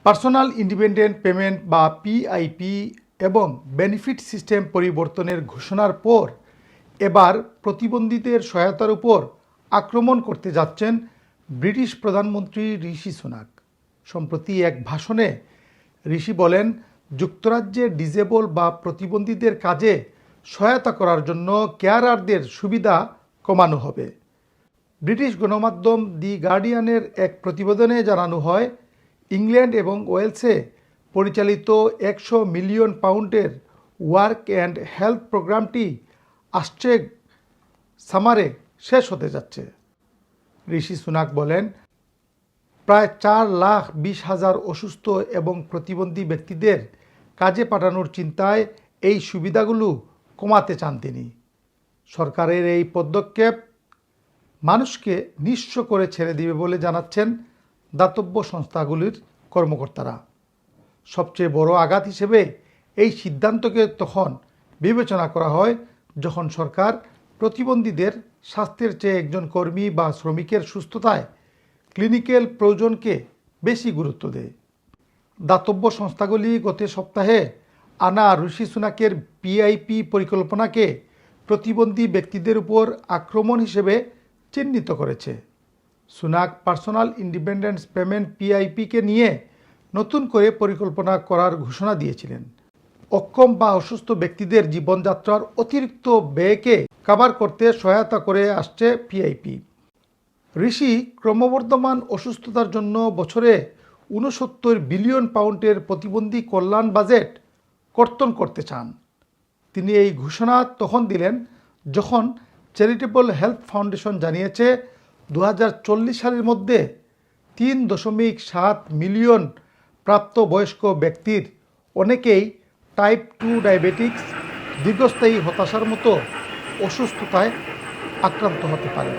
Personal independent payment বা PIP এবং benefit system পরিবর্তনের ঘোষণার পর এবার প্রতিবন্ধীদের সহায়তার উপর আক্রমণ করতে যাচ্ছেন ব্রিটিশ প্রধানমন্ত্রী ঋষি সুনাক। সম্প্রতি এক ভাষণে ঋষি বলেন, যুক্তরাজ্যে ডিসেবল বা প্রতিবন্ধীদের কাজে সহায়তা করার জন্য কেয়ারারদের সুবিধা কমানো হবে। ব্রিটিশ গণমাধ্যম দি গার্ডিয়ানের এক প্রতিবেদনে জানানো হয়, ইংল্যান্ড এবং ওয়েলসে পরিচালিত 100 মিলিয়ন পাউন্ডের ওয়ার্ক অ্যান্ড হেলথ প্রোগ্রামটি আসছে সামারে শেষ হতে যাচ্ছে। ঋষি সুনাক বলেন, প্রায় 4,20,000 অসুস্থ এবং প্রতিবন্ধী ব্যক্তিদের কাজে পাঠানোর চিন্তায় এই সুবিধাগুলো কমাতে চান তিনি। সরকারের এই পদক্ষেপ মানুষকে নিঃস্ব করে ছেড়ে দিবে বলে জানাচ্ছেন দাতব্য সংস্থাগুলির কর্মকর্তারা। সবচেয়ে বড় আঘাত হিসেবে এই সিদ্ধান্তকে তখন বিবেচনা করা হয় যখন সরকার প্রতিবন্ধীদের স্বাস্থ্যের চেয়ে একজন কর্মী বা শ্রমিকের সুস্থতায় ক্লিনিক্যাল প্রয়োজনকে বেশি গুরুত্ব দেয়। দাতব্য সংস্থাগুলি গত সপ্তাহে আনা ঋষি সুনাকের পিআইপি পরিকল্পনাকে প্রতিবন্ধী ব্যক্তিদের উপর আক্রমণ হিসেবে চিহ্নিত করেছে। সুনাক পার্সোনাল ইন্ডিপেন্ডেন্স পেমেন্ট পিআইপিকে নিয়ে নতুন করে পরিকল্পনা করার ঘোষণা দিয়েছিলেন। অক্ষম বা অসুস্থ ব্যক্তিদের জীবনযাত্রার অতিরিক্ত ব্যয়কে কভার করতে সহায়তা করে আসছে পিআইপি। ঋষি ক্রমবর্ধমান অসুস্থতার জন্য বছরে 69 বিলিয়ন পাউন্ডের প্রতিবন্ধী কল্যাণ বাজেট কর্তন করতে চান। তিনি এই ঘোষণা তখন দিলেন যখন চ্যারিটেবল হেলথ ফাউন্ডেশন জানিয়েছে 2040 সালের মধ্যে 3.7 মিলিয়ন প্রাপ্তবয়স্ক ব্যক্তির অনেকেই টাইপ 2 ডায়াবেটিক্স, দীর্ঘস্থায়ী হতাশার মতো অসুস্থতায় আক্রান্ত হতে পারে।